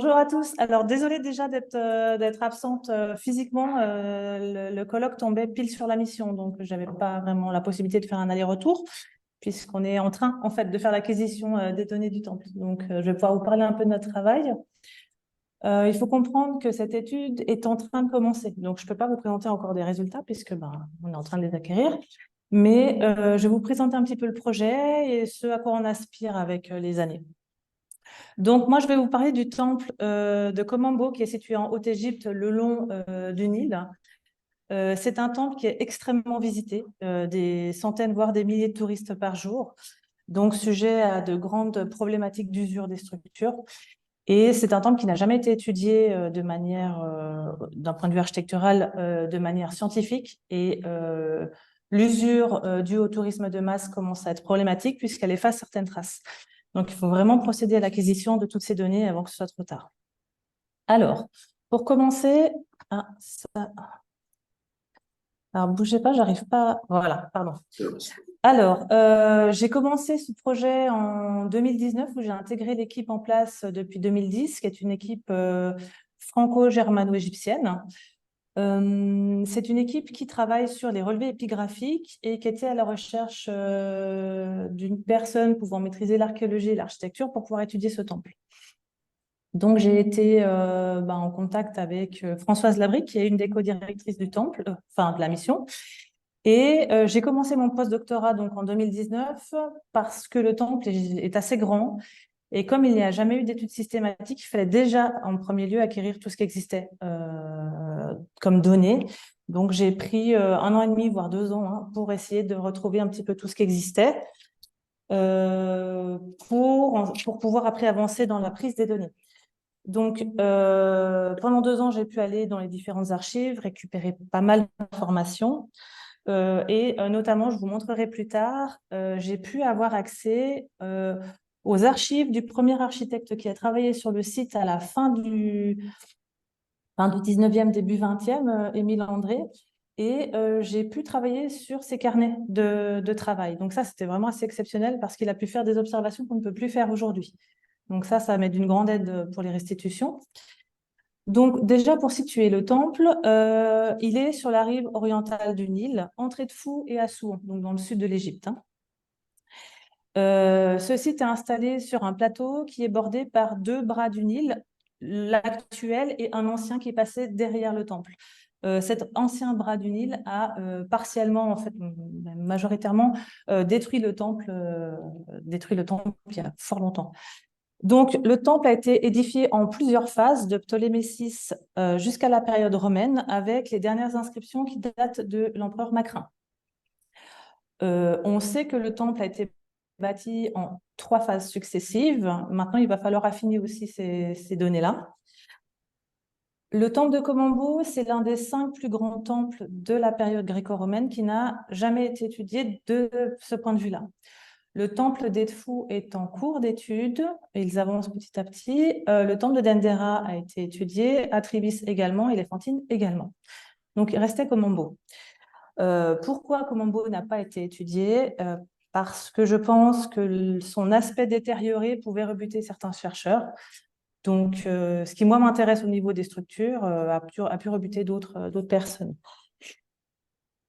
Bonjour à tous. Alors, désolée déjà d'être absente physiquement. Le colloque tombait pile sur la mission, donc je n'avais pas vraiment la possibilité de faire un aller-retour, puisqu'on est en train, en fait, de faire l'acquisition des données du temple. Donc, je vais pouvoir vous parler un peu de notre travail. Il faut comprendre que cette étude est en train de commencer. Donc, je ne peux pas vous présenter encore des résultats, puisque on est en train de les acquérir. Mais je vais vous présenter un petit peu le projet et ce à quoi on aspire avec les années. Donc, moi, je vais vous parler du temple de Komombo qui est situé en Haute-Égypte, le long du Nil. C'est un temple qui est extrêmement visité, des centaines, voire des milliers de touristes par jour, donc sujet à de grandes problématiques d'usure des structures. Et c'est un temple qui n'a jamais été étudié d'un point de vue architectural, de manière scientifique. Et l'usure due au tourisme de masse commence à être problématique puisqu'elle efface certaines traces. Donc, il faut vraiment procéder à l'acquisition de toutes ces données avant que ce soit trop tard. Alors, pour commencer, alors bougez pas, j'arrive pas. Voilà, pardon. Alors, j'ai commencé ce projet en 2019 où j'ai intégré l'équipe en place depuis 2010, qui est une équipe franco-germano-égyptienne. C'est une équipe qui travaille sur les relevés épigraphiques et qui était à la recherche d'une personne pouvant maîtriser l'archéologie et l'architecture pour pouvoir étudier ce temple. Donc, j'ai été en contact avec Françoise Labrie, qui est une des co-directrices du temple, enfin de la mission. Et j'ai commencé mon post-doctorat donc en 2019 parce que le temple est assez grand. Et comme il n'y a jamais eu d'études systématiques, il fallait déjà en premier lieu acquérir tout ce qui existait comme données. Donc, j'ai pris 1 an et demi, voire 2 ans, hein, pour essayer de retrouver un petit peu tout ce qui existait pour pouvoir après avancer dans la prise des données. Donc, pendant 2 ans, j'ai pu aller dans les différentes archives, récupérer pas mal d'informations. Notamment, je vous montrerai plus tard, j'ai pu avoir accès aux archives du premier architecte qui a travaillé sur le site à la fin du 19e, début 20e, Émile André. Et j'ai pu travailler sur ses carnets de travail. Donc ça, c'était vraiment assez exceptionnel parce qu'il a pu faire des observations qu'on ne peut plus faire aujourd'hui. Donc ça m'est d'une grande aide pour les restitutions. Donc déjà, pour situer le temple, il est sur la rive orientale du Nil, entre Edfou et Assouan, donc dans le sud de l'Égypte. Ce site est installé sur un plateau qui est bordé par 2 bras du Nil, l'actuel et un ancien qui passait derrière le temple. Cet ancien bras du Nil a partiellement, en fait, majoritairement, détruit le temple il y a fort longtemps. Donc, le temple a été édifié en plusieurs phases, de Ptolémée VI jusqu'à la période romaine, avec les dernières inscriptions qui datent de l'empereur Macrin. On sait que le temple a été bâti en 3 phases successives. Maintenant, il va falloir affiner aussi ces données-là. Le temple de Komombo, c'est l'un des 5 plus grands temples de la période gréco-romaine qui n'a jamais été étudié de ce point de vue-là. Le temple d'Edfou est en cours d'étude, ils avancent petit à petit. Le temple de Dendera a été étudié, Atribis également, Éléphantine également. Donc, il restait Komombo. Pourquoi Komombo n'a pas été étudié? Parce que je pense que son aspect détérioré pouvait rebuter certains chercheurs. Donc, ce qui, moi, m'intéresse au niveau des structures, a pu rebuter d'autres personnes.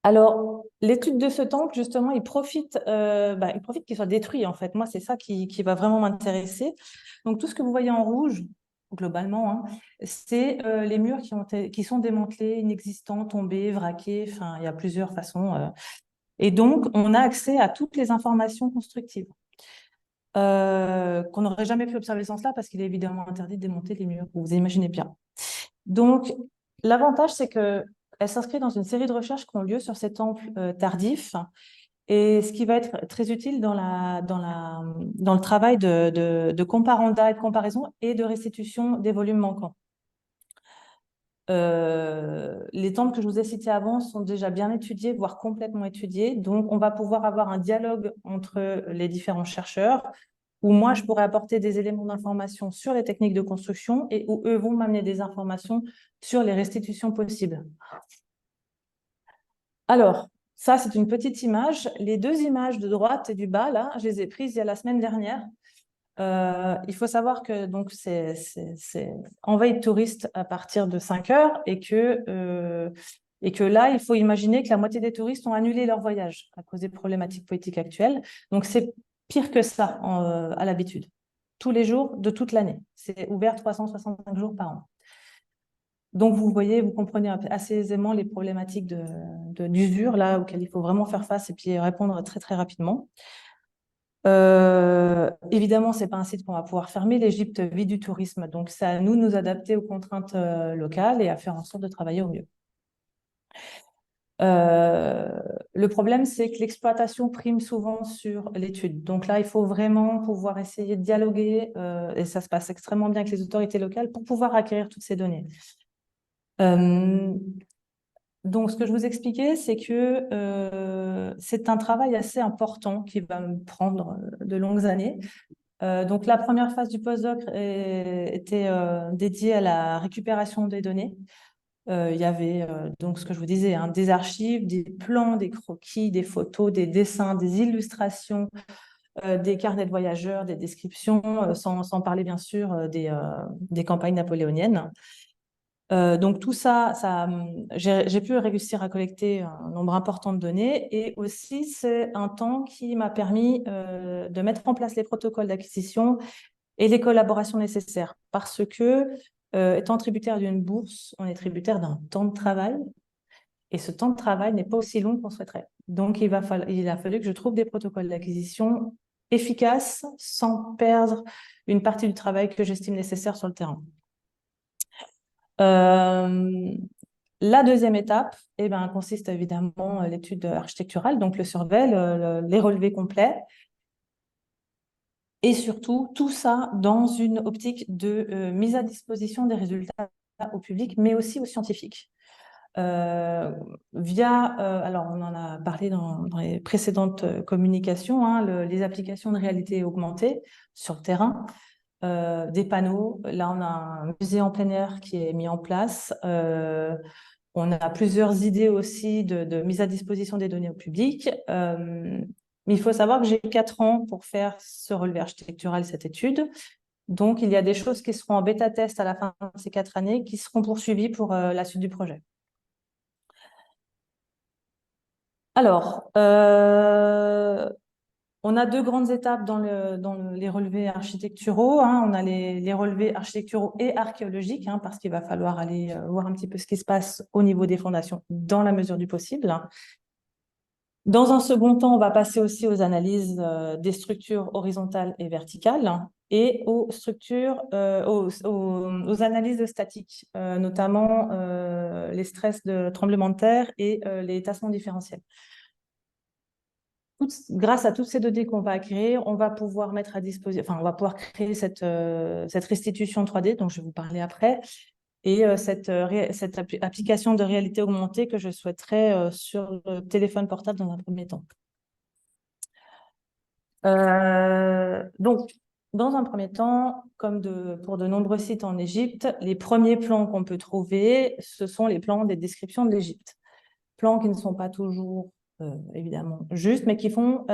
Alors, l'étude de ce temple, justement, il profite qu'il soit détruit, en fait. Moi, c'est ça qui va vraiment m'intéresser. Donc, tout ce que vous voyez en rouge, globalement, hein, c'est les murs qui sont démantelés, inexistants, tombés, vraqués. Enfin, il y a plusieurs façons. Et donc, on a accès à toutes les informations constructives qu'on n'aurait jamais pu observer sans cela parce qu'il est évidemment interdit de démonter les murs. Vous imaginez bien. Donc, l'avantage, c'est qu'elle s'inscrit dans une série de recherches qui ont lieu sur ces temples tardifs, et ce qui va être très utile dans le travail de comparanda et de comparaison et de restitution des volumes manquants. Les temples que je vous ai cités avant sont déjà bien étudiés, voire complètement étudiés. Donc, on va pouvoir avoir un dialogue entre les différents chercheurs où moi, je pourrais apporter des éléments d'information sur les techniques de construction et où eux vont m'amener des informations sur les restitutions possibles. Alors, ça, c'est une petite image. Les 2 images de droite et du bas, là, je les ai prises il y a la semaine dernière. Il faut savoir que donc c'est en veille touriste à partir de 5 heures et que là, il faut imaginer que la moitié des touristes ont annulé leur voyage à cause des problématiques politiques actuelles. Donc, c'est pire que ça à l'habitude. Tous les jours de toute l'année. C'est ouvert 365 jours par an. Donc, vous voyez, vous comprenez assez aisément les problématiques d'usure là auxquelles il faut vraiment faire face et puis répondre très, très rapidement. Évidemment, ce n'est pas un site qu'on va pouvoir fermer. L'Égypte vit du tourisme, donc c'est à nous de nous adapter aux contraintes locales et à faire en sorte de travailler au mieux. Le problème, c'est que l'exploitation prime souvent sur l'étude. Donc là, il faut vraiment pouvoir essayer de dialoguer, et ça se passe extrêmement bien avec les autorités locales pour pouvoir acquérir toutes ces données. Donc, ce que je vous expliquais, c'est que c'est un travail assez important qui va me prendre de longues années. Donc, la première phase du postdoc était dédiée à la récupération des données. Il y avait donc ce que je vous disais, hein, des archives, des plans, des croquis, des photos, des dessins, des illustrations, des carnets de voyageurs, des descriptions, sans parler bien sûr des campagnes napoléoniennes. Donc tout ça, j'ai pu réussir à collecter un nombre important de données et aussi c'est un temps qui m'a permis de mettre en place les protocoles d'acquisition et les collaborations nécessaires parce que étant tributaire d'une bourse, on est tributaire d'un temps de travail et ce temps de travail n'est pas aussi long qu'on souhaiterait. Donc il a fallu que je trouve des protocoles d'acquisition efficaces sans perdre une partie du travail que j'estime nécessaire sur le terrain. La deuxième étape consiste évidemment l'étude architecturale, donc le survey, les relevés complets, et surtout tout ça dans une optique de mise à disposition des résultats au public, mais aussi aux scientifiques. Alors on en a parlé dans les précédentes communications, hein, les applications de réalité augmentée sur le terrain. Des panneaux. Là, on a un musée en plein air qui est mis en place. On a plusieurs idées aussi de mise à disposition des données au public. Mais il faut savoir que j'ai 4 ans pour faire ce relevé architectural, cette étude. Donc, il y a des choses qui seront en bêta-test à la fin de ces 4 années qui seront poursuivies pour la suite du projet. Alors, on a 2 grandes étapes dans les relevés architecturaux. Hein. On a les relevés architecturaux et archéologiques, hein, parce qu'il va falloir aller voir un petit peu ce qui se passe au niveau des fondations dans la mesure du possible. Dans un second temps, on va passer aussi aux analyses des structures horizontales et verticales et aux structures, aux analyses statiques, notamment les stress de tremblement de terre et les tassements différentiels. Grâce à toutes ces données qu'on va acquérir, on va pouvoir mettre à disposition, enfin, on va pouvoir créer cette restitution 3D dont je vais vous parler après, et cette application de réalité augmentée que je souhaiterais sur le téléphone portable dans un premier temps. Donc, dans un premier temps, comme pour de nombreux sites en Égypte, les premiers plans qu'on peut trouver, ce sont les plans des descriptions de l'Égypte. Plans qui ne sont pas toujours évidemment justes, mais qui font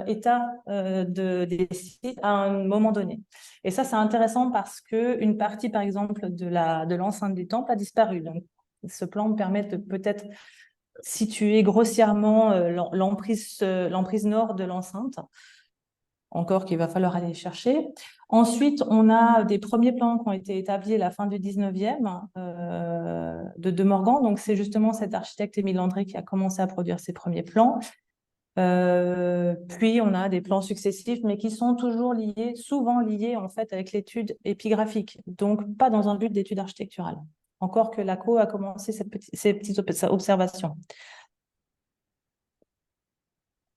état des sites à un moment donné. Et ça, c'est intéressant parce qu'une partie, par exemple, de l'enceinte du temple a disparu. Donc, ce plan me permet de peut-être situer grossièrement l'emprise nord de l'enceinte, encore qu'il va falloir aller chercher. Ensuite, on a des premiers plans qui ont été établis à la fin du 19e de De Morgan. Donc, c'est justement cet architecte Émile André qui a commencé à produire ses premiers plans. Puis, on a des plans successifs, mais qui sont toujours souvent liés en fait avec l'étude épigraphique. Donc, pas dans un but d'étude architecturale. Encore que l'ACO a commencé ces petites observations.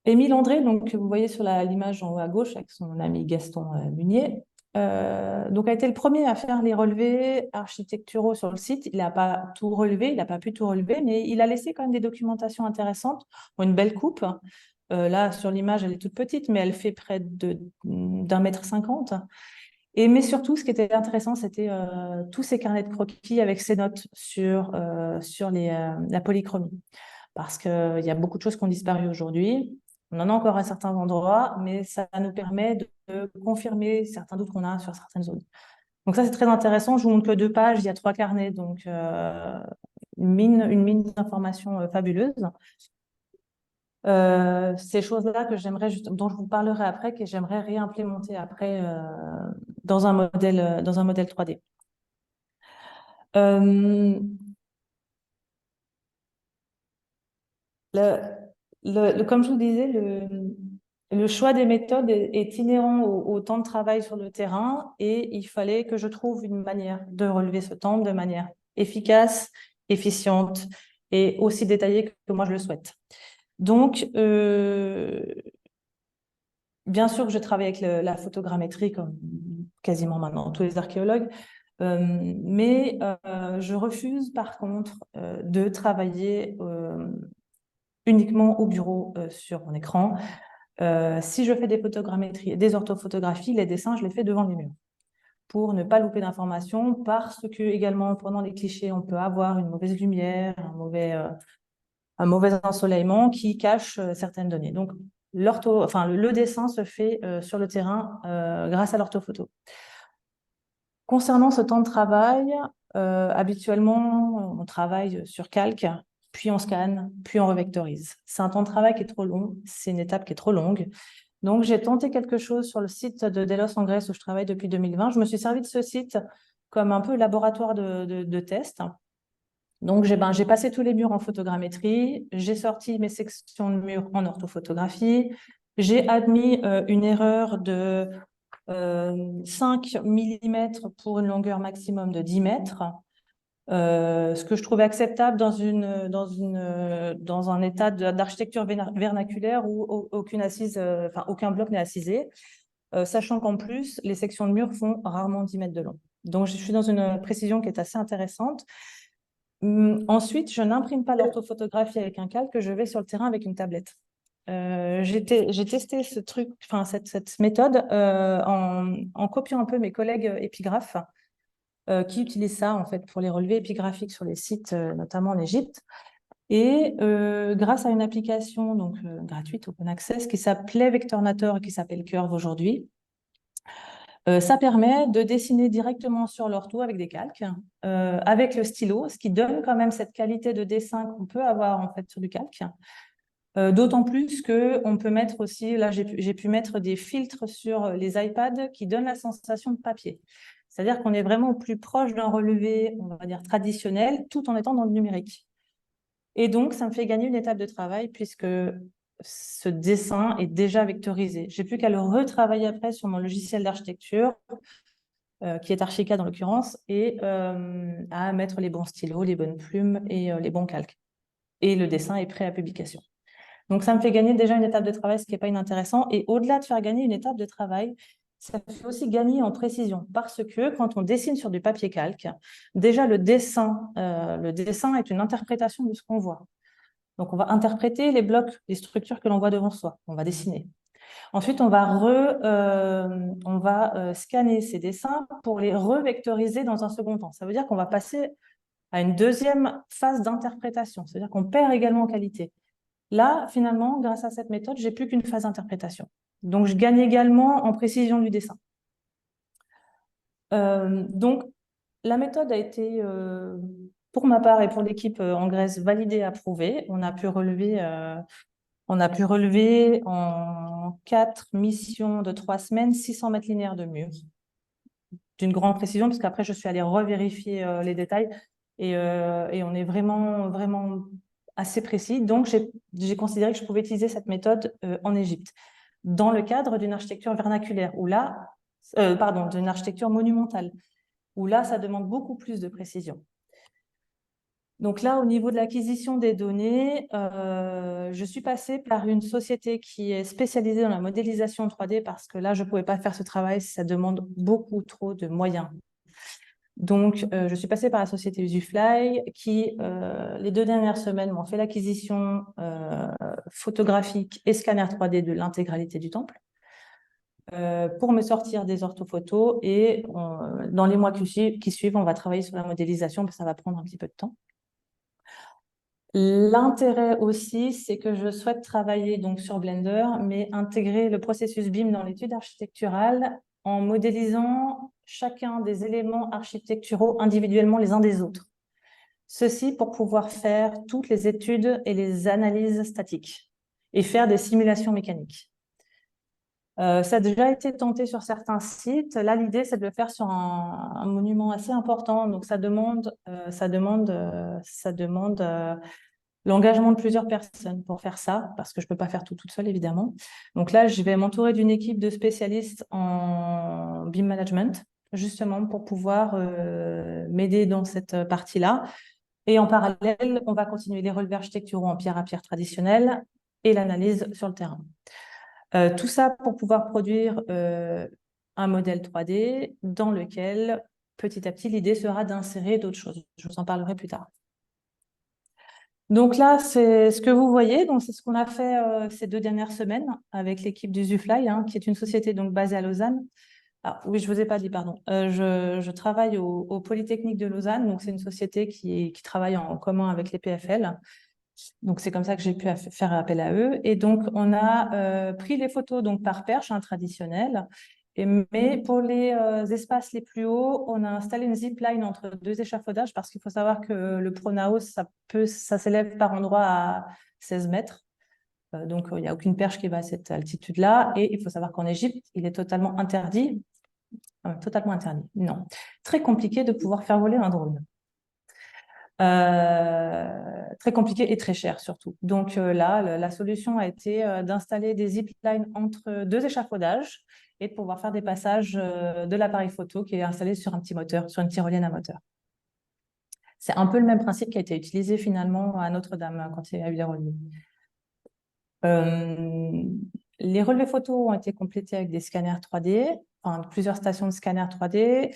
Émile André, donc, que vous voyez sur l'image en haut à gauche avec son ami Gaston Munier, donc a été le premier à faire les relevés architecturaux sur le site. Il n'a pas tout relevé, il n'a pas pu tout relever, mais il a laissé quand même des documentations intéressantes, une belle coupe. Là, sur l'image, elle est toute petite, mais elle fait près d'1,50 m. Mais surtout, ce qui était intéressant, c'était tous ces carnets de croquis avec ces notes sur la polychromie. Parce qu'il y a beaucoup de choses qui ont disparu aujourd'hui. On en a encore à certains endroits, mais ça nous permet confirmer certains doutes qu'on a sur certaines zones. Donc ça, c'est très intéressant. Je vous montre que 2 pages, il y a 3 carnets, donc une mine d'informations fabuleuse. Ces choses-là que j'aimerais dont je vous parlerai après, que j'aimerais réimplémenter après dans un modèle 3D. Comme je vous disais, le choix des méthodes est inhérent au temps de travail sur le terrain et il fallait que je trouve une manière de relever ce temps de manière efficace, efficiente et aussi détaillée que moi je le souhaite. Donc, bien sûr que je travaille avec la photogrammétrie comme quasiment maintenant tous les archéologues, mais je refuse par contre de travailler uniquement au bureau sur mon écran. Si je fais des photogrammétries, des orthophotographies, les dessins, je les fais devant les murs pour ne pas louper d'informations, parce que également pendant les clichés, on peut avoir une mauvaise lumière, un mauvais ensoleillement qui cache certaines données. Donc, le dessin se fait sur le terrain grâce à l'orthophoto. Concernant ce temps de travail, habituellement, on travaille sur calque, puis on scanne, puis on revectorise. C'est un temps de travail qui est trop long, c'est une étape qui est trop longue. Donc, j'ai tenté quelque chose sur le site de Delos en Grèce où je travaille depuis 2020. Je me suis servi de ce site comme un peu laboratoire de test. Donc, j'ai passé tous les murs en photogrammétrie, j'ai sorti mes sections de murs en orthophotographie, j'ai admis une erreur de 5 mm pour une longueur maximum de 10 mètres, ce que je trouvais acceptable dans un état d'architecture vernaculaire où aucune assise, aucun bloc n'est assisé, sachant qu'en plus, les sections de murs font rarement 10 mètres de long. Donc, je suis dans une précision qui est assez intéressante. Ensuite, je n'imprime pas l'orthophotographie avec un calque, je vais sur le terrain avec une tablette. J'ai testé ce truc, cette méthode en copiant un peu mes collègues épigraphes qui utilisent ça en fait pour les relevés épigraphiques sur les sites, notamment en Égypte. Et grâce à une application donc gratuite, open access, qui s'appelait Vectornator et qui s'appelle Curve aujourd'hui, ça permet de dessiner directement sur l'ortho avec des calques, avec le stylo, ce qui donne quand même cette qualité de dessin qu'on peut avoir en fait sur du calque. D'autant plus qu'on peut mettre aussi, là j'ai pu mettre des filtres sur les iPads qui donnent la sensation de papier. C'est-à-dire qu'on est vraiment plus proche d'un relevé, on va dire traditionnel, tout en étant dans le numérique. Et donc, ça me fait gagner une étape de travail puisque ce dessin est déjà vectorisé. J'ai plus qu'à le retravailler après sur mon logiciel d'architecture, qui est Archicad en l'occurrence, et à mettre les bons stylos, les bonnes plumes et les bons calques. Et le dessin est prêt à publication. Donc, ça me fait gagner déjà une étape de travail, ce qui n'est pas inintéressant. Et au-delà de faire gagner une étape de travail, ça fait aussi gagner en précision parce que quand on dessine sur du papier calque, déjà le dessin est une interprétation de ce qu'on voit. Donc, on va interpréter les blocs, les structures que l'on voit devant soi. On va dessiner. Ensuite, on va scanner ces dessins pour les revectoriser dans un second temps. Ça veut dire qu'on va passer à une deuxième phase d'interprétation. C'est-à-dire qu'on perd également en qualité. Là, finalement, grâce à cette méthode, j'ai plus qu'une phase d'interprétation. Donc, je gagne également en précision du dessin. Donc, la méthode a été, pour ma part et pour l'équipe en Grèce, validée, approuvée. On a pu relever en 4 missions de 3 semaines 600 mètres linéaires de mur, d'une grande précision, parce qu'après, je suis allée revérifier les détails et on est vraiment, vraiment assez précis. Donc, j'ai considéré que je pouvais utiliser cette méthode en Égypte, dans le cadre d'une architecture vernaculaire, d'une architecture monumentale, où là, ça demande beaucoup plus de précision. Donc là, au niveau de l'acquisition des données, je suis passée par une société qui est spécialisée dans la modélisation 3D parce que là, je ne pouvais pas faire ce travail, ça demande beaucoup trop de moyens. Donc, je suis passée par la société Usufly qui, les 2 dernières semaines, m'ont fait l'acquisition photographique et scanner 3D de l'intégralité du temple pour me sortir des orthophotos. Et dans les mois qui suivent, on va travailler sur la modélisation parce que ça va prendre un petit peu de temps. L'intérêt aussi, c'est que je souhaite travailler donc sur Blender, mais intégrer le processus BIM dans l'étude architecturale en modélisant chacun des éléments architecturaux individuellement les uns des autres. Ceci pour pouvoir faire toutes les études et les analyses statiques et faire des simulations mécaniques. Ça a déjà été tenté sur certains sites. Là, l'idée, c'est de le faire sur un monument assez important. Donc, ça demande l'engagement de plusieurs personnes pour faire ça, parce que je ne peux pas faire tout toute seule, évidemment. Donc là, je vais m'entourer d'une équipe de spécialistes en BIM management, justement pour pouvoir m'aider dans cette partie-là. Et en parallèle, on va continuer les relevés architecturaux en pierre à pierre traditionnelle et l'analyse sur le terrain. Tout ça pour pouvoir produire un modèle 3D dans lequel, petit à petit, l'idée sera d'insérer d'autres choses. Je vous en parlerai plus tard. Donc là, c'est ce que vous voyez. Donc c'est ce qu'on a fait ces 2 dernières semaines avec l'équipe du Zufly, qui est une société donc basée à Lausanne. Ah, oui, je vous ai pas dit, pardon. Je travaille au Polytechnique de Lausanne. Donc c'est une société qui travaille en commun avec les PFL. Donc c'est comme ça que j'ai pu faire appel à eux. Et donc on a pris les photos donc par perche traditionnelle. Mais pour les espaces les plus hauts, on a installé une zipline entre 2 échafaudages parce qu'il faut savoir que le Pronaos, ça s'élève par endroit à 16 mètres. Donc il n'y a aucune perche qui va à cette altitude-là. Et il faut savoir qu'en Égypte, il est totalement interdit. Totalement interdit, non. Très compliqué de pouvoir faire voler un drone. Très compliqué et très cher surtout. Donc là, la solution a été d'installer des ziplines entre 2 échafaudages et de pouvoir faire des passages de l'appareil photo qui est installé sur un petit moteur, sur une tyrolienne à moteur. C'est un peu le même principe qui a été utilisé finalement à Notre-Dame quand il y a eu les relevés. Les relevés photos ont été complétés avec des scanners 3D, enfin, plusieurs stations de scanners 3D.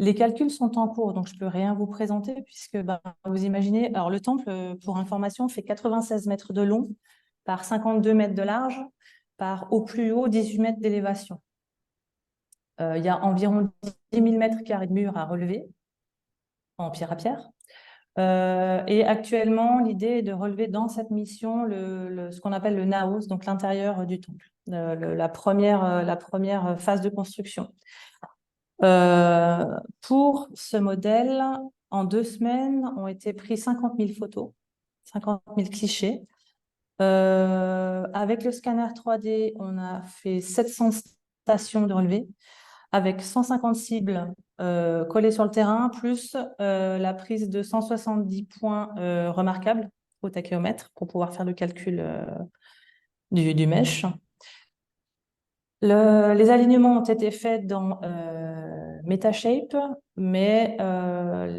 Les calculs sont en cours, donc je ne peux rien vous présenter puisque vous imaginez, alors le temple, pour information, fait 96 mètres de long par 52 mètres de large par au plus haut 18 mètres d'élévation. Il y a environ 10 000 mètres carrés de murs à relever en pierre à pierre. Et actuellement, l'idée est de relever dans cette mission ce qu'on appelle le naos, donc l'intérieur du temple, la première phase de construction. Pour ce modèle, en 2 semaines, ont été pris 50 000 photos, 50 000 clichés. Avec le scanner 3D, on a fait 700 stations de relevé, avec 150 cibles collées sur le terrain, plus la prise de 170 points remarquables au tachéomètre pour pouvoir faire le calcul du mesh. Les alignements ont été faits dans Metashape, mais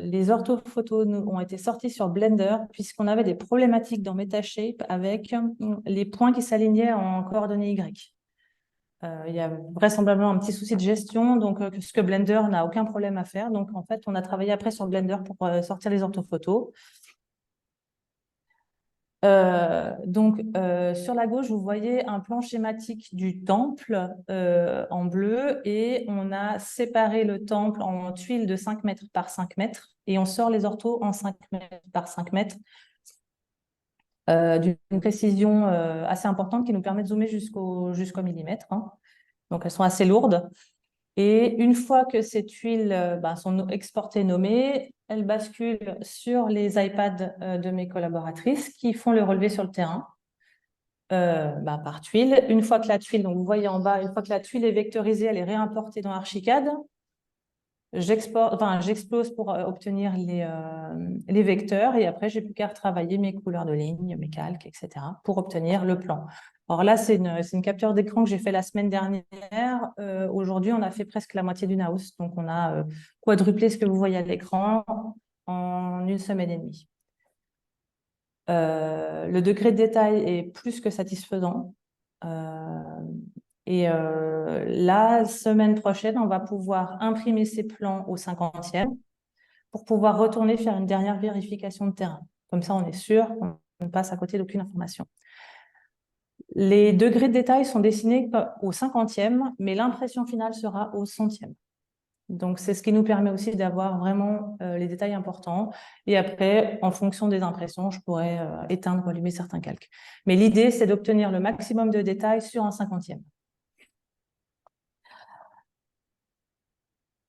les orthophotos ont été sortis sur Blender puisqu'on avait des problématiques dans Metashape avec les points qui s'alignaient en coordonnées Y. Il y a vraisemblablement un petit souci de gestion, donc ce que Blender n'a aucun problème à faire. Donc en fait, on a travaillé après sur Blender pour sortir les orthophotos. Sur la gauche, vous voyez un plan schématique du temple en bleu et on a séparé le temple en tuiles de 5 mètres par 5 mètres et on sort les orthos en 5 mètres par 5 mètres d'une précision assez importante qui nous permet de zoomer jusqu'au millimètre. Donc, elles sont assez lourdes. Et une fois que ces tuiles sont exportées, nommées, elles basculent sur les iPads de mes collaboratrices qui font le relevé sur le terrain par tuile. Une fois que la tuile, donc vous voyez en bas, une fois que la tuile est vectorisée, elle est réimportée dans Archicad. J'explose pour obtenir les vecteurs et après, j'ai plus qu'à retravailler mes couleurs de ligne, mes calques, etc. pour obtenir le plan. Alors là, c'est une capture d'écran que j'ai fait la semaine dernière. Aujourd'hui, on a fait presque la moitié du naos. Donc, on a quadruplé ce que vous voyez à l'écran en 1 semaine et demie. Le degré de détail est plus que satisfaisant. La semaine prochaine, on va pouvoir imprimer ces plans au 50e pour pouvoir retourner faire une dernière vérification de terrain. Comme ça, on est sûr qu'on ne passe à côté d'aucune information. Les degrés de détail sont dessinés au 50e, mais l'impression finale sera au 100e. Donc, c'est ce qui nous permet aussi d'avoir vraiment les détails importants. Et après, en fonction des impressions, je pourrais éteindre ou allumer certains calques. Mais l'idée, c'est d'obtenir le maximum de détails sur un 50e.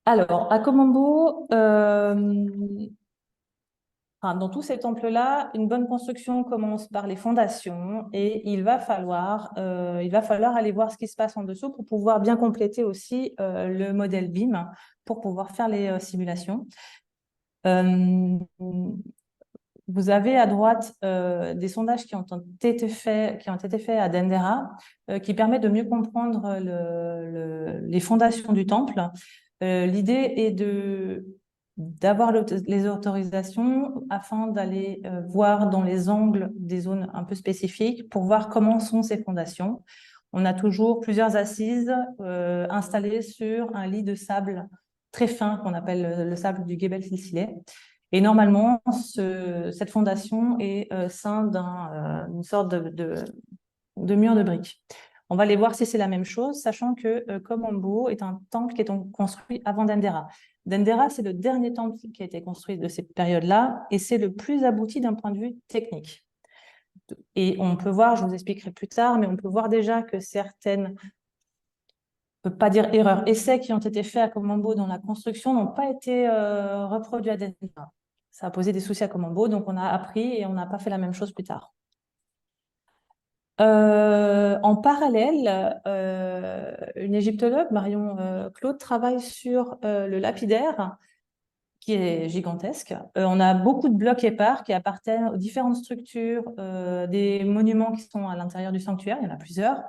Alors, à Komombo, dans tous ces temples-là, une bonne construction commence par les fondations et il va falloir aller voir ce qui se passe en dessous pour pouvoir bien compléter aussi le modèle BIM pour pouvoir faire les simulations. Vous avez à droite des sondages qui ont été faits à Dendera, qui permettent de mieux comprendre les fondations du temple. L'idée est d'avoir les autorisations afin d'aller voir dans les angles des zones un peu spécifiques pour voir comment sont ces fondations. On a toujours plusieurs assises installées sur un lit de sable très fin qu'on appelle le sable du Gebel Silsileh. Et normalement, cette fondation est ceinte d'une sorte de mur de briques. On va aller voir si c'est la même chose, sachant que Komombo est un temple qui est construit avant Dendera. Dendera, c'est le dernier temple qui a été construit de cette période-là, et c'est le plus abouti d'un point de vue technique. Et on peut voir, je vous expliquerai plus tard, mais on peut voir déjà que certaines, on ne peut pas dire erreurs, essais qui ont été faits à Komombo dans la construction n'ont pas été reproduits à Dendera. Ça a posé des soucis à Komombo, donc on a appris et on n'a pas fait la même chose plus tard. En parallèle, une égyptologue, Marion Claude, travaille sur le lapidaire, qui est gigantesque. On a beaucoup de blocs épars qui appartiennent aux différentes structures, des monuments qui sont à l'intérieur du sanctuaire, il y en a plusieurs.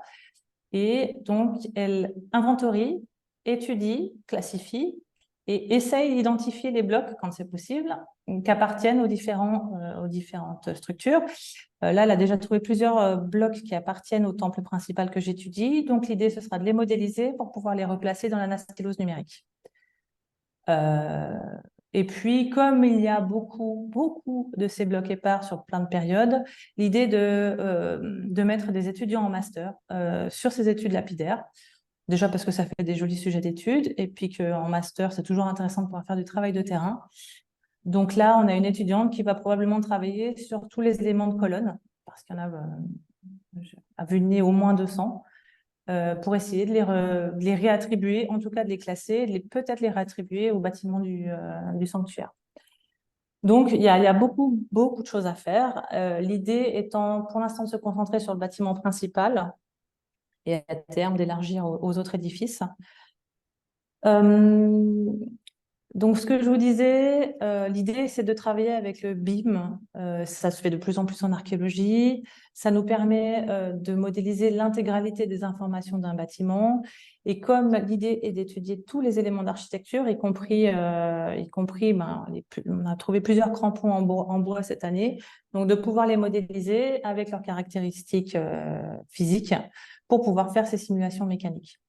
Et donc, elle inventorie, étudie, classifie et essaye d'identifier les blocs, quand c'est possible, qui appartiennent aux différentes structures. Là, elle a déjà trouvé plusieurs blocs qui appartiennent au temple principal que j'étudie. Donc, l'idée, ce sera de les modéliser pour pouvoir les replacer dans l'anastylose numérique. Et puis, comme il y a beaucoup de ces blocs épars sur plein de périodes, l'idée de mettre des étudiants en master sur ces études lapidaires. Déjà parce que ça fait des jolis sujets d'études, et puis qu'en master, c'est toujours intéressant de pouvoir faire du travail de terrain. Donc là, on a une étudiante qui va probablement travailler sur tous les éléments de colonne, parce qu'il y en a à vue de nez au moins 200, pour essayer de les réattribuer, en tout cas de les classer, peut-être les réattribuer au bâtiment du sanctuaire. Donc, il y a beaucoup de choses à faire. L'idée étant, pour l'instant, de se concentrer sur le bâtiment principal et à terme d'élargir aux autres édifices. Donc, ce que je vous disais, l'idée, c'est de travailler avec le BIM. Ça se fait de plus en plus en archéologie. Ça nous permet de modéliser l'intégralité des informations d'un bâtiment. Et comme l'idée est d'étudier tous les éléments d'architecture, y compris on a trouvé plusieurs crampons en bois cette année, donc de pouvoir les modéliser avec leurs caractéristiques physiques pour pouvoir faire ces simulations mécaniques.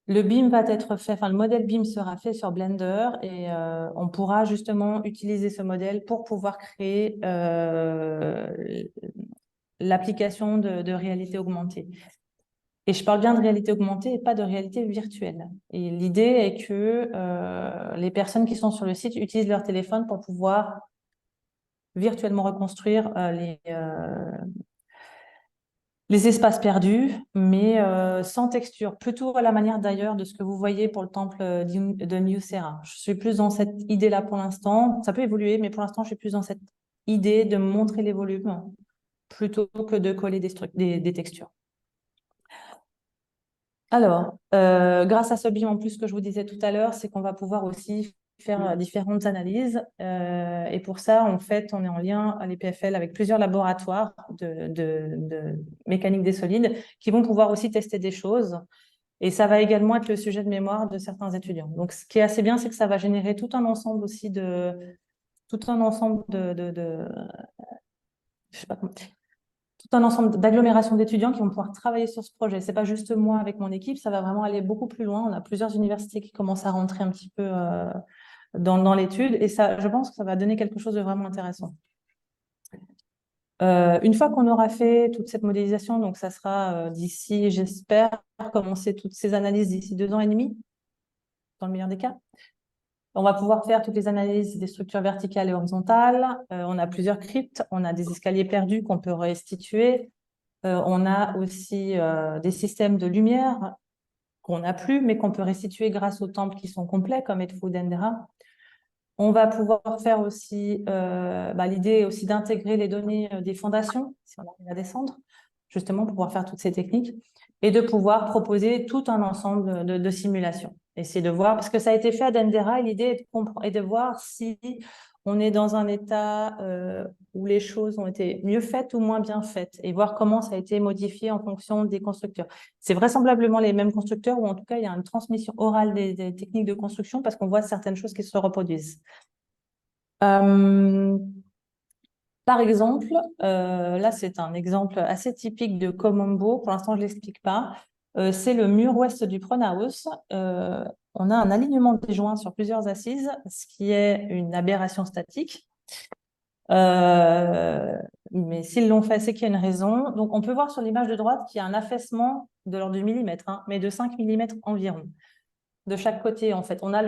Le BIM va être fait, le modèle BIM sera fait sur Blender et on pourra justement utiliser ce modèle pour pouvoir créer l'application de réalité augmentée. Et je parle bien de réalité augmentée et pas de réalité virtuelle. Et l'idée est que les personnes qui sont sur le site utilisent leur téléphone pour pouvoir virtuellement reconstruire les espaces perdus, mais sans texture, plutôt à la manière d'ailleurs de ce que vous voyez pour le temple de Nusera. Je suis plus dans cette idée-là pour l'instant. Ça peut évoluer, mais pour l'instant, je suis plus dans cette idée de montrer les volumes plutôt que de coller des textures. Alors, grâce à ce BIM, en plus, ce que je vous disais tout à l'heure, c'est qu'on va pouvoir aussi faire différentes analyses. Et pour ça, en fait, on est en lien à l'EPFL avec plusieurs laboratoires de mécanique des solides qui vont pouvoir aussi tester des choses. Et ça va également être le sujet de mémoire de certains étudiants. Donc, ce qui est assez bien, c'est que ça va générer tout un ensemble aussi je sais pas comment, tout un ensemble d'agglomérations d'étudiants qui vont pouvoir travailler sur ce projet. C'est pas juste moi avec mon équipe, ça va vraiment aller beaucoup plus loin. On a plusieurs universités qui commencent à rentrer un petit peu dans l'étude et ça, je pense que ça va donner quelque chose de vraiment intéressant. Une fois qu'on aura fait toute cette modélisation, donc ça sera d'ici, j'espère, commencer toutes ces analyses d'ici 2 ans et demi. dans le meilleur des cas. On va pouvoir faire toutes les analyses des structures verticales et horizontales. On a plusieurs cryptes, on a des escaliers perdus qu'on peut restituer. On a aussi des systèmes de lumière qu'on n'a plus, mais qu'on peut restituer grâce aux temples qui sont complets, comme Edfu Dendera. On va pouvoir faire aussi, l'idée est aussi d'intégrer les données des fondations, si on arrive à descendre, justement pour pouvoir faire toutes ces techniques, et de pouvoir proposer tout un ensemble de simulations. Essayer de voir, parce que ça a été fait à Dendera, et l'idée est de voir si on est dans un état où les choses ont été mieux faites ou moins bien faites, et voir comment ça a été modifié en fonction des constructeurs. C'est vraisemblablement les mêmes constructeurs, ou en tout cas, il y a une transmission orale des techniques de construction, parce qu'on voit certaines choses qui se reproduisent. Par exemple, là, c'est un exemple assez typique de Komombo. Pour l'instant, je ne l'explique pas. C'est le mur ouest du Pronaos. On a un alignement des joints sur plusieurs assises, ce qui est une aberration statique. Mais s'ils l'ont fait, c'est qu'il y a une raison. Donc, on peut voir sur l'image de droite qu'il y a un affaissement de l'ordre du millimètre, mais de 5 mm environ. De chaque côté, en fait. On a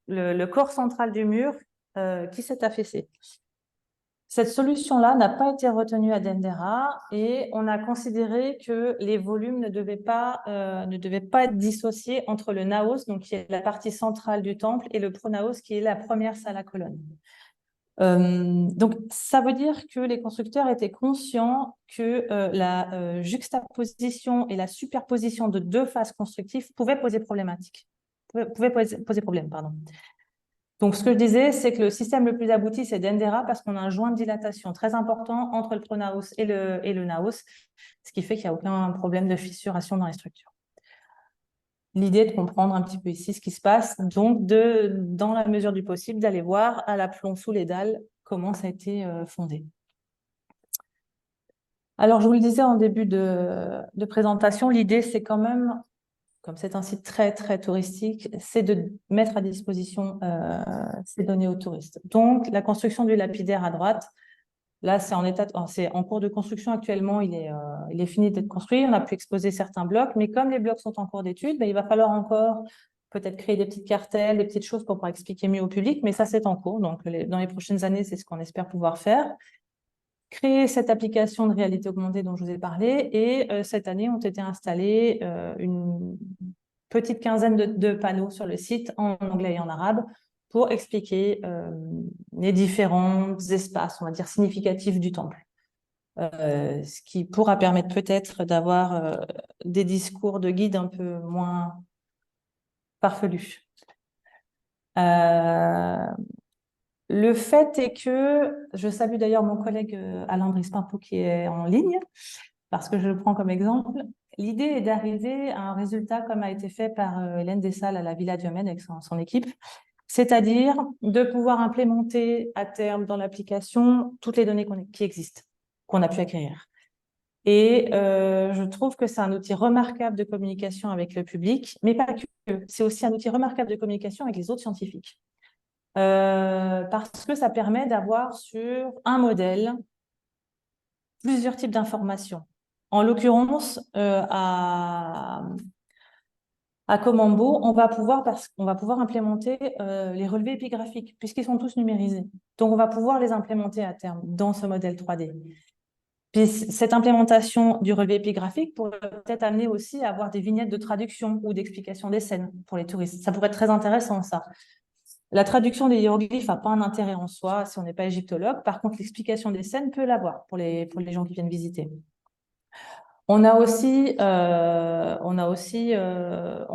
le corps central du mur qui s'est affaissé. Cette solution-là n'a pas été retenue à Dendera et on a considéré que les volumes ne devaient pas être dissociés entre le naos, donc qui est la partie centrale du temple, et le pronaos, qui est la première salle à colonnes. Donc, ça veut dire que les constructeurs étaient conscients que la juxtaposition et la superposition de deux phases constructives pouvaient poser problème. Donc, ce que je disais, c'est que le système le plus abouti, c'est Dendera, parce qu'on a un joint de dilatation très important entre le pronaos et le naos, ce qui fait qu'il n'y a aucun problème de fissuration dans les structures. L'idée est de comprendre un petit peu ici ce qui se passe, donc dans la mesure du possible, d'aller voir à l'aplomb sous les dalles comment ça a été fondé. Alors, je vous le disais en début de présentation, l'idée, c'est quand même, comme c'est un site très, très touristique, c'est de mettre à disposition ces données aux touristes. Donc, la construction du lapidaire à droite, là, c'est en cours de construction actuellement, il est fini d'être construit, on a pu exposer certains blocs, mais comme les blocs sont en cours d'étude, il va falloir encore peut-être créer des petites cartels, des petites choses pour pouvoir expliquer mieux au public, mais ça, c'est en cours. Donc, dans les prochaines années, c'est ce qu'on espère pouvoir faire. Créer cette application de réalité augmentée dont je vous ai parlé, et cette année ont été installés une petite quinzaine de panneaux sur le site en anglais et en arabe pour expliquer les différents espaces, on va dire, significatifs du temple. Ce qui pourra permettre peut-être d'avoir des discours de guide un peu moins farfelus. Le fait est que, je salue d'ailleurs mon collègue Alain Brice-Pimpot qui est en ligne, parce que je le prends comme exemple. L'idée est d'arriver à un résultat comme a été fait par Hélène Dessalles à la Villa Diomède avec son équipe, c'est-à-dire de pouvoir implémenter à terme dans l'application toutes les données qui existent, qu'on a pu acquérir. Et je trouve que c'est un outil remarquable de communication avec le public, mais pas que. C'est aussi un outil remarquable de communication avec les autres scientifiques. Parce que ça permet d'avoir sur un modèle plusieurs types d'informations. En l'occurrence, à Komombo, on va pouvoir implémenter les relevés épigraphiques, puisqu'ils sont tous numérisés. Donc, on va pouvoir les implémenter à terme dans ce modèle 3D. Puis, cette implémentation du relevé épigraphique pourrait peut-être amener aussi à avoir des vignettes de traduction ou d'explication des scènes pour les touristes. Ça pourrait être très intéressant, ça. La traduction des hiéroglyphes n'a pas un intérêt en soi si on n'est pas égyptologue. Par contre, l'explication des scènes peut l'avoir pour les gens qui viennent visiter. On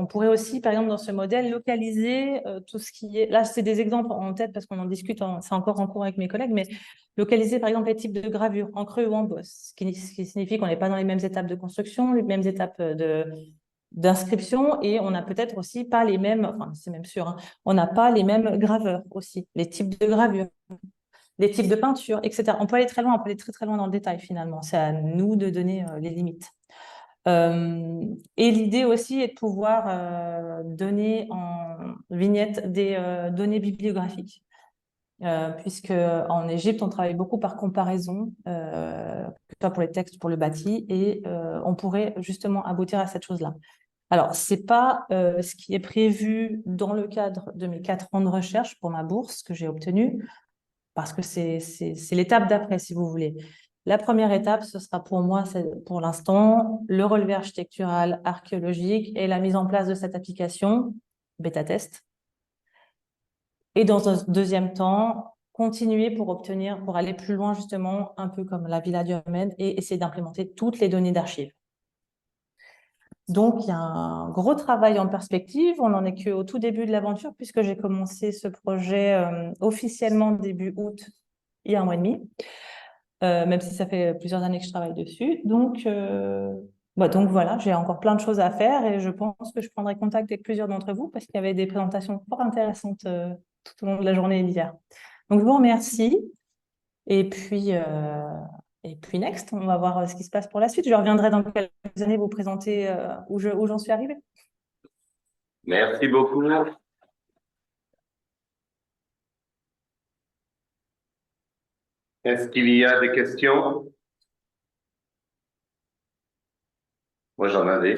pourrait aussi, par exemple, dans ce modèle, localiser tout ce qui est... Là, c'est des exemples en tête parce qu'on en discute, c'est encore en cours avec mes collègues, mais localiser, par exemple, les types de gravures en creux ou en bosse, ce qui signifie qu'on n'est pas dans les mêmes étapes de construction, les mêmes étapes d'inscription, et on n'a peut-être aussi pas les mêmes, enfin, c'est même sûr, hein, on n'a pas les mêmes graveurs aussi, les types de gravures, les types de peinture, etc. On peut aller très loin, on peut aller très très loin dans le détail finalement. C'est à nous de donner les limites. Et l'idée aussi est de pouvoir donner en vignette des données bibliographiques. Puisque en Égypte, on travaille beaucoup par comparaison, que ce soit pour les textes, pour le bâti, et on pourrait justement aboutir à cette chose-là. Alors, c'est pas ce qui est prévu dans le cadre de mes 4 ans de recherche pour ma bourse que j'ai obtenue, parce que c'est l'étape d'après, si vous voulez. La première étape, ce sera pour moi, pour l'instant, le relevé architectural archéologique et la mise en place de cette application, bêta-test. Et dans un deuxième temps, continuer pour aller plus loin, justement, un peu comme la Villa du Remède, et essayer d'implémenter toutes les données d'archives. Donc, il y a un gros travail en perspective. On n'en est qu'au tout début de l'aventure, puisque j'ai commencé ce projet officiellement début août, il y a 1 mois et demi, même si ça fait plusieurs années que je travaille dessus. Donc voilà, j'ai encore plein de choses à faire et je pense que je prendrai contact avec plusieurs d'entre vous parce qu'il y avait des présentations fort intéressantes tout au long de la journée d'hier. Donc, je vous remercie. Et puis next, on va voir ce qui se passe pour la suite. Je reviendrai dans quelques années vous présenter où j'en suis arrivée. Merci beaucoup. Est-ce qu'il y a des questions? Moi, j'en avais.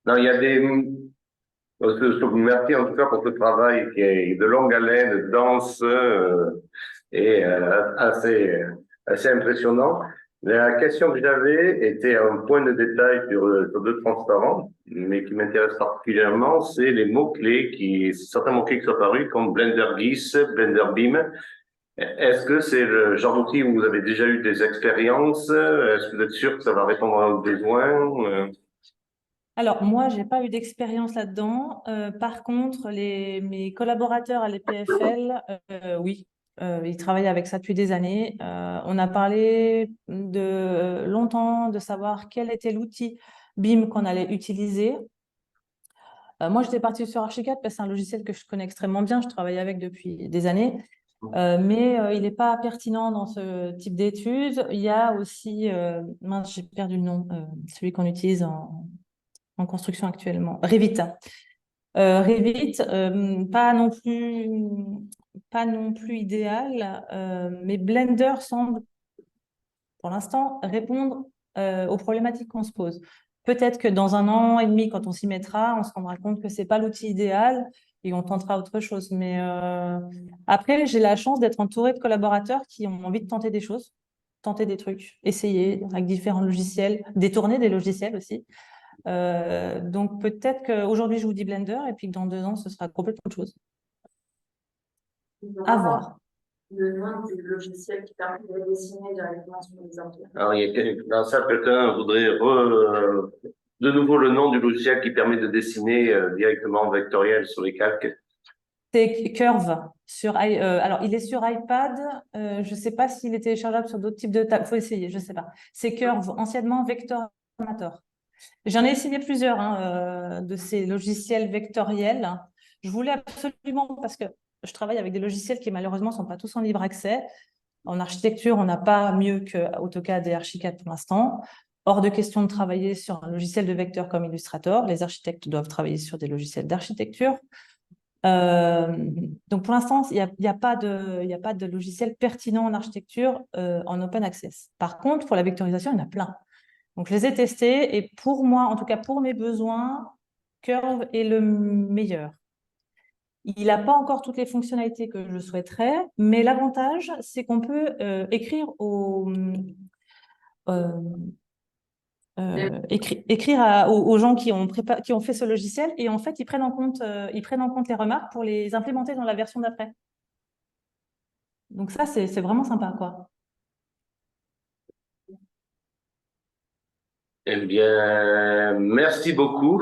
Non, il y a des... Merci en tout cas pour ce travail qui est de longue haleine, dense et assez impressionnant. La question que j'avais était un point de détail sur deux transparents, mais qui m'intéresse particulièrement, c'est les mots-clés certains mots-clés qui sont apparus comme Blender GIS, Blender BIM. Est-ce que c'est le genre d'outil où vous avez déjà eu des expériences? Est-ce que vous êtes sûr que ça va répondre à vos besoins? Alors, moi, j'ai pas eu d'expérience là-dedans. Par contre, mes collaborateurs à l'EPFL, oui, ils travaillent avec ça depuis des années. On a parlé de longtemps de savoir quel était l'outil BIM qu'on allait utiliser. Moi, j'étais partie sur Archicad parce que c'est un logiciel que je connais extrêmement bien. Je travaille avec depuis des années. Mais il n'est pas pertinent dans ce type d'études. Il y a aussi, mince, j'ai perdu le nom, celui qu'on utilise en construction actuellement, Revit. Revit, pas non plus idéal, mais Blender semble, pour l'instant, répondre aux problématiques qu'on se pose. Peut-être que dans 1 an et demi, quand on s'y mettra, on se rendra compte que c'est pas l'outil idéal et on tentera autre chose. Mais après, j'ai la chance d'être entourée de collaborateurs qui ont envie de tenter des choses, tenter des trucs, essayer avec différents logiciels, détourner des logiciels aussi. Donc peut-être qu'aujourd'hui je vous dis Blender et puis que dans 2 ans ce sera complètement autre chose. À voir. Le nom du logiciel qui permet de dessiner directement sur les ordinateurs. Alors, dans ça, quelqu'un voudrait de nouveau le nom du logiciel qui permet de dessiner directement en vectoriel sur les calques. C'est Curve. Alors, il est sur iPad. Je ne sais pas s'il est téléchargeable sur d'autres types de tablets. Il faut essayer, je ne sais pas. C'est Curve, anciennement Vectormator. J'en ai essayé plusieurs de ces logiciels vectoriels. Je voulais absolument, parce que je travaille avec des logiciels qui malheureusement ne sont pas tous en libre accès. En architecture, on n'a pas mieux que AutoCAD et Archicad pour l'instant. Hors de question de travailler sur un logiciel de vecteur comme Illustrator. Les architectes doivent travailler sur des logiciels d'architecture. Donc pour l'instant, il n'y a pas de logiciel pertinent en architecture en open access. Par contre, pour la vectorisation, il y en a plein. Donc je les ai testés et pour moi, en tout cas pour mes besoins, Curve est le meilleur. Il n'a pas encore toutes les fonctionnalités que je souhaiterais, mais l'avantage, c'est qu'on peut écrire aux gens qui ont fait ce logiciel et en fait, ils prennent en compte les remarques pour les implémenter dans la version d'après. Donc ça, c'est vraiment sympa, quoi. Eh bien, merci beaucoup.